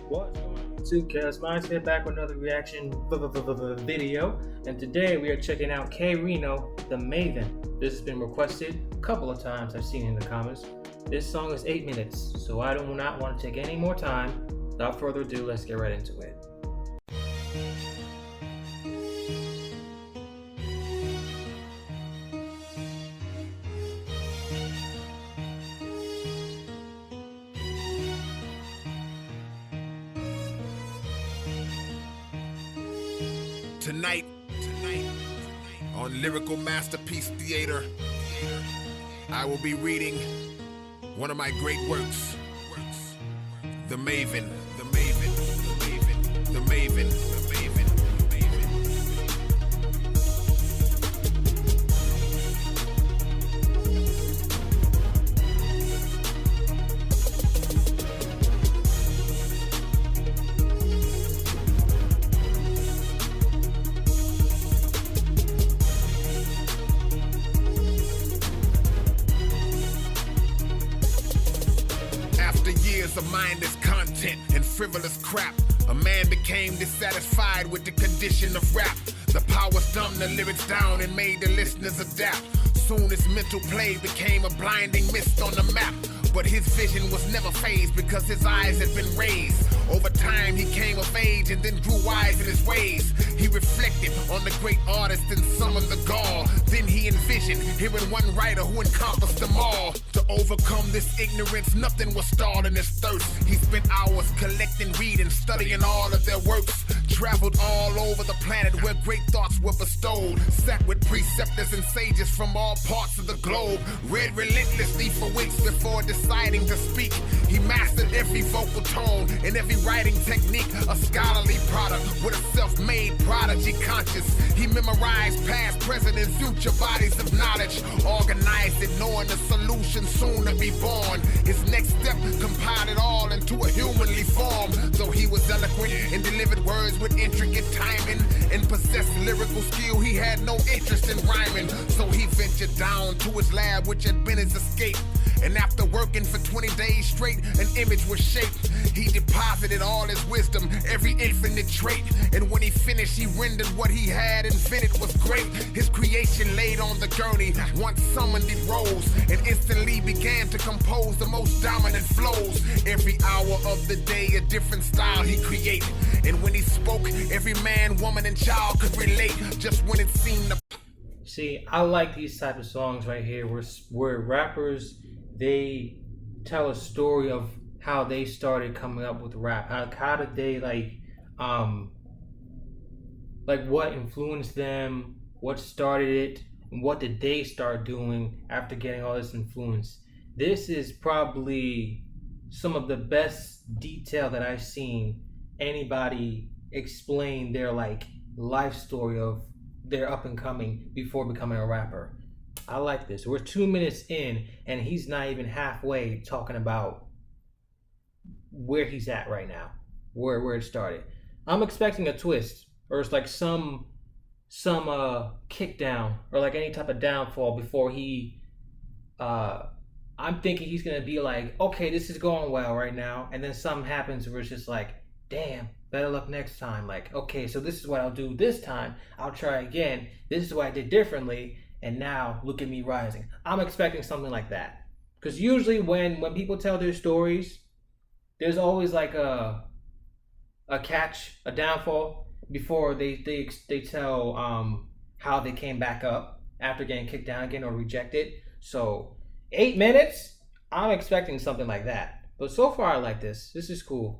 What's going on YouTube? Chaos Minds here, back with another reaction video, and today we are checking out K-Rino, the Maven. This has been requested a couple of times, I've seen in the comments. This song is 8 minutes, so I do not want to take any more time. Without further ado, let's get right into it. Tonight, on Lyrical Masterpiece Theater, I will be reading one of my great works, The Maven, The Maven, The Maven, The Maven, The Maven. After years of mindless content and frivolous crap, a man became dissatisfied with the condition of rap. The powers dumbed the lyrics down and made the listeners adapt. Soon his mental play became a blinding mist on the map. But his vision was never phased because his eyes had been raised. Over time he came of age and then grew wise in his ways. He reflected on the great artist and summoned the gall. Then he envisioned hearing one writer who encompassed them all. To overcome this ignorance, nothing was stalled in his thirst. He spent hours collecting, reading, studying all of their works. Traveled all over the planet where great thoughts were bestowed. Sat with preceptors and sages from all parts of the globe. Read relentlessly for weeks before deciding to speak. He mastered every vocal tone and every writing technique. A scholarly product with a self-made prodigy conscious. He memorized past, present, and future bodies of knowledge. Organized it, knowing the solution soon to be born. His next step compiled it all into a humanly form. Though he was eloquent and delivered words with intricate timing and possessed lyrical skill, he had no interest in rhyming. So he ventured down to his lab, which had been his escape. And after working for 20 days straight, an image was shaped. He deposited all his wisdom, every infinite trait. And when he finished, he rendered what he had invented was great. His creation laid on the gurney, once summoned it rose, and instantly began to compose the most dominant flows. Every hour of the day, a different style he created. And when he spoke, every man, woman, and child could relate. Just when it seemed to... See, I like these type of songs right here where rappers, they tell a story of how they started coming up with rap. How did they like what influenced them, what started it, and what did they start doing after getting all this influence. This is probably some of the best detail that I've seen anybody explain their like life story of their up and coming before becoming a rapper. I like this. We're 2 minutes in and he's not even halfway talking about where he's at right now, where it started. I'm expecting a twist, or it's like some kick down, or like any type of downfall before he I'm thinking he's gonna be like, okay, this is going well right now, and then something happens where it's just like, damn, better luck next time. Like, okay, so this is what I'll do this time. I'll try again. This is what I did differently, and now look at me rising. I'm expecting something like that. Because usually when people tell their stories, there's always like a catch, a downfall, before they tell how they came back up after getting kicked down again or rejected. So 8 minutes, I'm expecting something like that. But so far I like this. This is cool.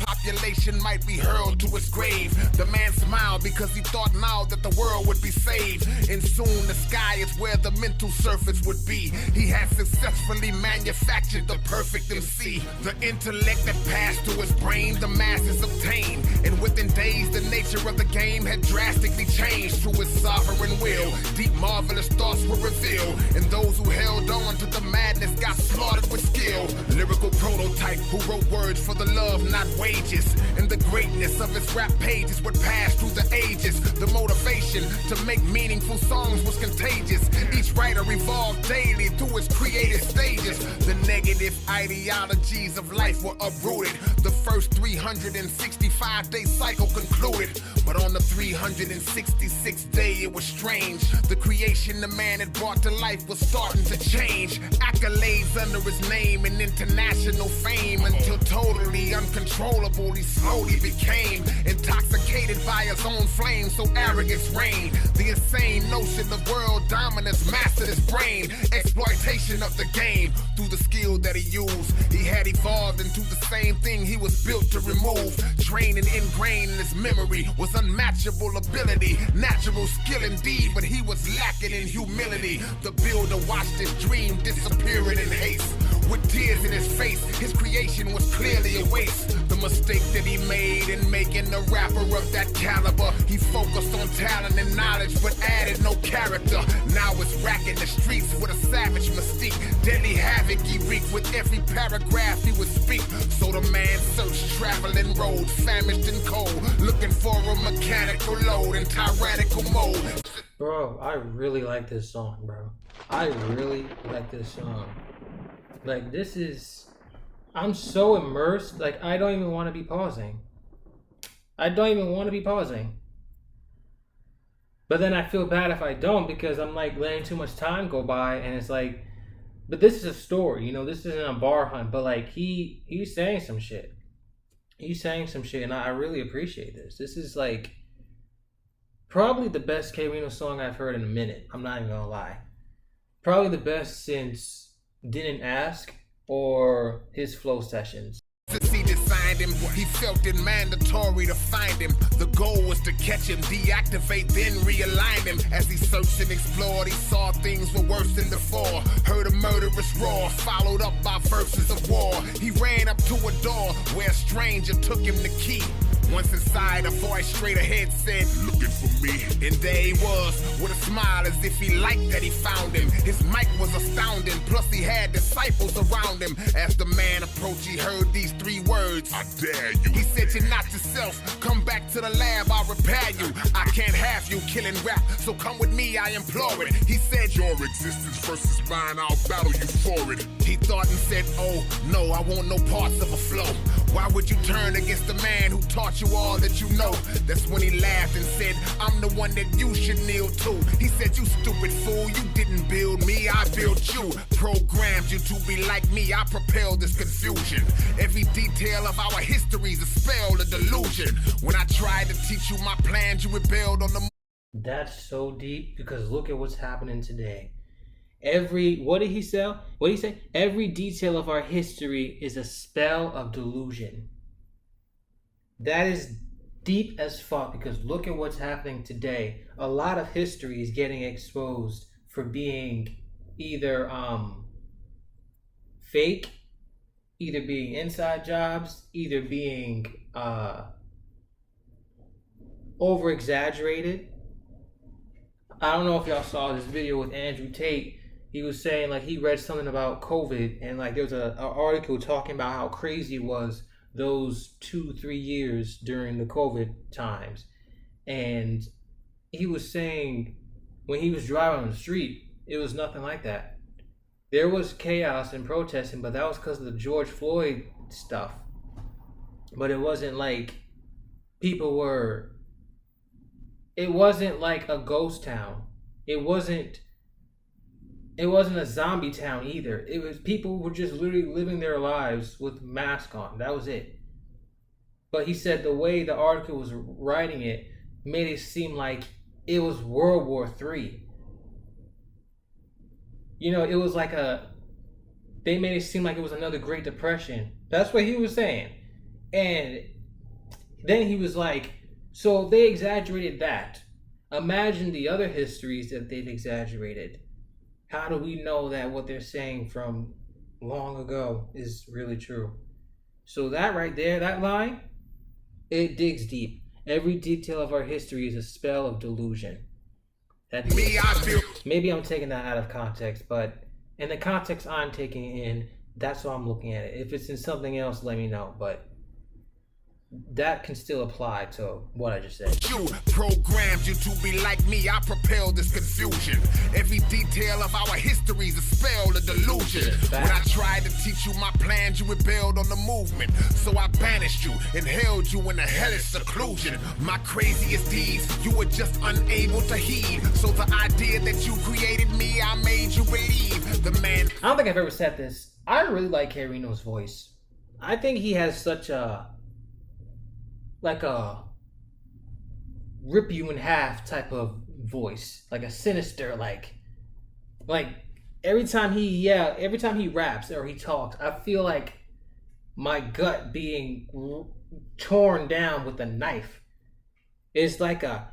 Population might be hurled to its grave. The man smiled because he thought now that the world would be saved. And soon the sky is where the mental surface would be. He had successfully manufactured the perfect MC. The intellect that passed through his brain, the masses obtained. And within days, the nature of the game had drastically changed through his sovereign will. Deep, marvelous thoughts were revealed. And those who held on to the madness got slaughtered with skill. Lyrical prototype who wrote words for the love, not wages. And the greatness of his rap pages would pass through the ages. The motivation to make meaningful songs was contagious. Each writer evolved daily through his creative stages. The negative if ideologies of life were uprooted. The first 365-day cycle concluded, but on the 366th day it was strange. The creation the man had brought to life was starting to change. Accolades under his name and international fame, until totally uncontrollable he slowly became. Intoxicated by his own flame, so arrogance reigned. The insane notion of world dominance mastered his brain. Exploitation of the game through the skill that he used. He had evolved into the same thing he was built to remove. Trained and ingrained in his memory was unmatchable ability. Natural skill indeed, but he was lacking in humility. The builder watched his dream disappearing in haste. With tears in his face, his creation was clearly a waste. The mistake that he made in making a rapper of that caliber, he focused on talent and knowledge, but added no character. Now it's racking the streets with a savage mystique. Deadly havoc he wreaked with every paragraph he would speak. So the man searched traveling roads, famished and cold, looking for a mechanical load in tyrannical mode. Bro, I really like this song, bro. I really like this song. Like, this is... I'm so immersed, like, I don't even want to be pausing. I don't even want to be pausing. But then I feel bad if I don't, because I'm, like, letting too much time go by, and it's like... But this is a story, you know? This isn't a bar hunt, but, like, he's saying some shit. He's saying some shit, and I really appreciate this. This is, like... probably the best K-Rino song I've heard in a minute. I'm not even gonna lie. Probably the best since Didn't Ask or his Flow Sessions. Since he designed him, he felt it mandatory to find him. The goal was to catch him, deactivate, then realign him. As he searched and explored, he saw things were worse than before. Heard a murderous roar, followed up by verses of war. He ran up to a door where a stranger took him the key. Once inside, a voice straight ahead said, "Looking for me." And there he was, with a smile as if he liked that he found him. His mic was astounding, plus he had disciples around him. As the man approached, he heard these 3 words: "I dare you." He said, "You're not yourself, come back to the lab, I'll repair you. I can't have you killing rap, so come with me, I implore it." He said, "Your existence versus mine, I'll battle you for it." He thought and said, "Oh, no, I want no parts of a flow. Why would you turn against the man who taught you all that you know?" That's when he laughed and said, "I'm the one that you should kneel to." He said, "You stupid fool, you didn't build me, I built you. Programmed you to be like me, I propelled this confusion. Every detail of our history's a spell, a delusion. When I tried to teach you my plans, you rebelled on the..." That's so deep, because look at what's happening today. What did he say? Every detail of our history is a spell of delusion. That is deep as fuck, because look at what's happening today. A lot of history is getting exposed for being either fake, either being inside jobs, either being over exaggerated. I don't know if y'all saw this video with Andrew Tate. He was saying, like, he read something about COVID, and like there was an article talking about how crazy it was those 2-3 years during the COVID times. And he was saying when he was driving on the street, it was nothing like that. There was chaos and protesting, but that was because of the George Floyd stuff. But it wasn't like it wasn't like a ghost town. It wasn't a zombie town either. It was people were just literally living their lives with masks on. That was it. But he said the way the article was writing it made it seem like it was World War III. You know, it was like they made it seem like it was another Great Depression. That's what he was saying. And then he was like, so they exaggerated that. Imagine the other histories that they've exaggerated. How do we know that what they're saying from long ago is really true? So that right there, that line, it digs deep. Every detail of our history is a spell of delusion. Maybe I'm taking that out of context, but in the context I'm taking it in, that's how I'm looking at it. If it's in something else, let me know. But that can still apply to what I just said. You programmed you to be like me, I propelled this confusion. Every detail of our history's a spell, a delusion. When I tried to teach you my plans, you rebelled on the movement. So I banished you and held you in a hellish seclusion. My craziest deeds, you were just unable to heed. So the idea that you created me, I made you believe. The man... I don't think I've ever said this. I really like K-Rino's voice. I think he has such a... like a... rip you in half type of voice. Like a sinister, like every time he raps or he talks, I feel like my gut being torn down with a knife. It's like a...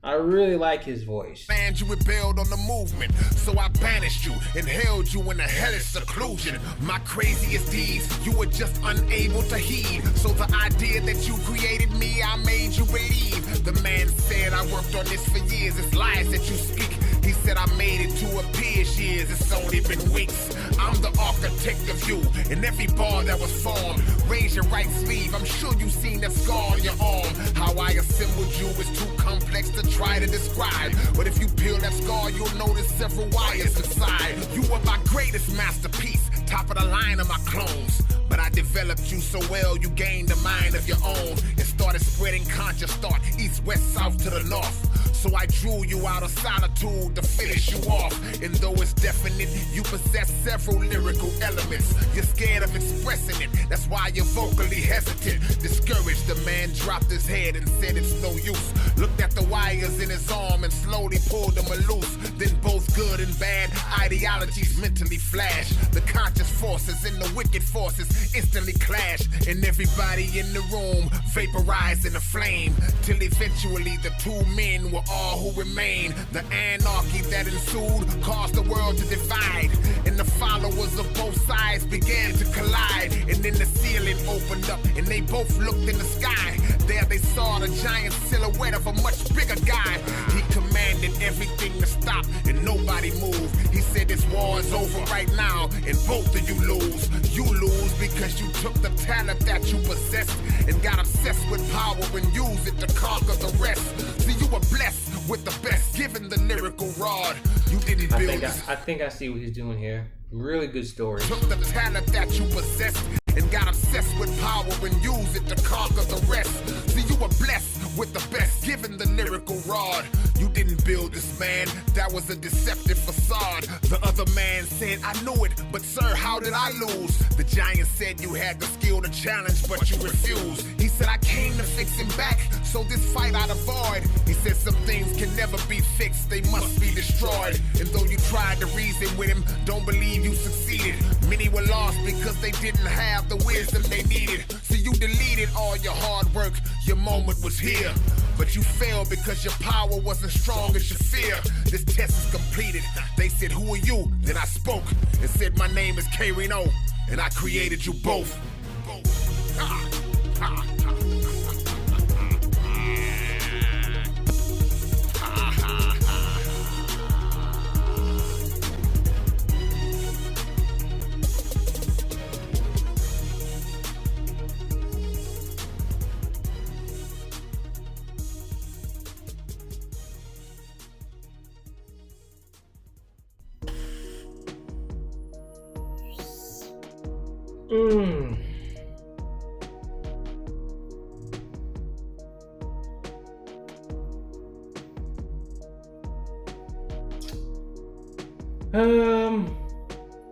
I really like his voice. Man, you rebelled on the movement, so I banished you and held you in a hellish seclusion. My craziest deeds, you were just unable to heed. So the idea that you created me, I made you believe. The man said I worked on this for years. It's lies that you speak. He said I made it to appear years. It's only been weeks. I'm the architect of you and every bar that was formed. Raise your right sleeve. I'm sure you've seen that scar on your arm. How I assembled you is too complex to try to describe. But if you peel that scar, you'll notice several wires inside. You were my greatest masterpiece, top of the line of my clones. But I developed you so well, you gained a mind of your own and started spreading conscious thought, east, west, south to the north. So I drew you out of solitude to finish you off. And though it's definite, you possess several lyrical elements. You're scared of expressing it, that's why you're vocally hesitant. Discouraged, the man dropped his head and said it's no use. Looked at the wires in his arm and slowly pulled them loose. Then both good and bad ideologies mentally flash. The conscious forces and the wicked forces instantly clash. And everybody in the room vaporized in a flame. Till eventually the two men were all who remain. The anarchy that ensued caused the world to divide, and the followers of both sides began to collide. And then the ceiling opened up and they both looked in the sky. There they saw the giant silhouette of a much bigger guy. He commanded everything to stop and nobody moved. He said this war is over right now and both of you lose. You lose because you took the talent that you possessed and got obsessed with power and used it to conquer the rest. See, you were blessed with the best, given the lyrical rod. You didn't build I think I see what he's doing here. Really good story. Took the talent that you possessed and got obsessed with power and used it to conquer the rest. See, you were blessed with the best, given the lyrical rod. You didn't build this, man. That was a deceptive facade. The other man said, I knew it, but sir, how did I lose? The giant said you had the skill to challenge, but you refused. He said, I came to fix him back, so this fight I'd avoid. He said some things can never be fixed, they must be destroyed. And though you tried to reason with him, don't believe you succeeded. Many were lost because they didn't have the wisdom they needed. So you deleted all your hard work, your moment was here. But you failed because your power wasn't strong as your fear. This test is completed. They said, who are you? Then I spoke and said, my name is K-Rino, and I created you both.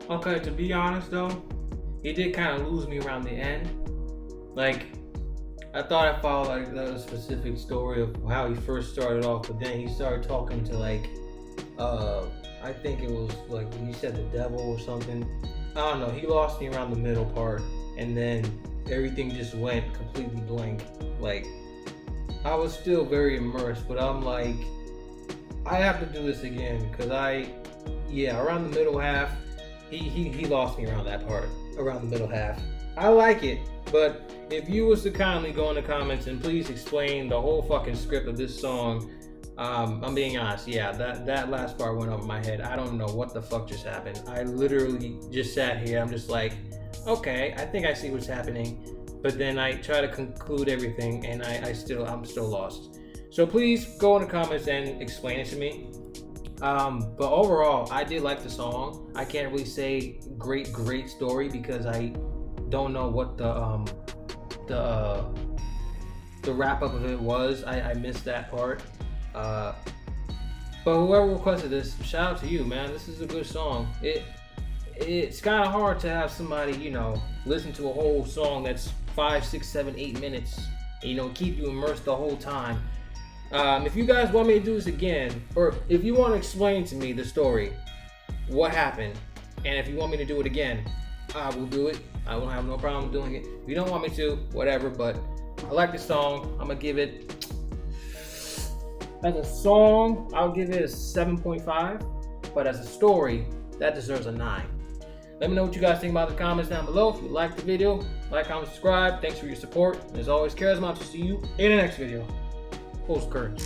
Okay, to be honest though, he did kind of lose me around the end. Like, I thought I followed like a specific story of how he first started off, but then he started talking to like, I think it was like he said the devil or something. I don't know. He lost me around the middle part, and then everything just went completely blank. Like, I was still very immersed, but I'm like, I have to do this again because around the middle half, he lost me around that part, around the middle half. I like it, but if you was to kindly go in the comments and please explain the whole fucking script of this song, I'm being honest, that last part went over my head. I don't know what the fuck just happened. I literally just sat here, I'm just like, okay, I think I see what's happening, but then I try to conclude everything and I'm still lost. So please go in the comments and explain it to me. But overall, I did like the song. I can't really say great story because I don't know what the wrap up of it was. I missed that part. But whoever requested this, shout out to you, man. This is a good song. It's kind of hard to have somebody, you know, listen to a whole song that's 5, 6, 7, 8 minutes, and, you know, keep you immersed the whole time. If you guys want me to do this again, or if you want to explain to me the story, what happened, and if you want me to do it again, I will do it. I won't have no problem doing it. If you don't want me to, whatever, but I like the song. I'm going to give it, as a song, I'll give it a 7.5, but as a story, that deserves a 9. Let me know what you guys think about in the comments down below. If you liked the video, like, comment, subscribe. Thanks for your support. And as always, Charisma, to see you in the next video. Close curtain.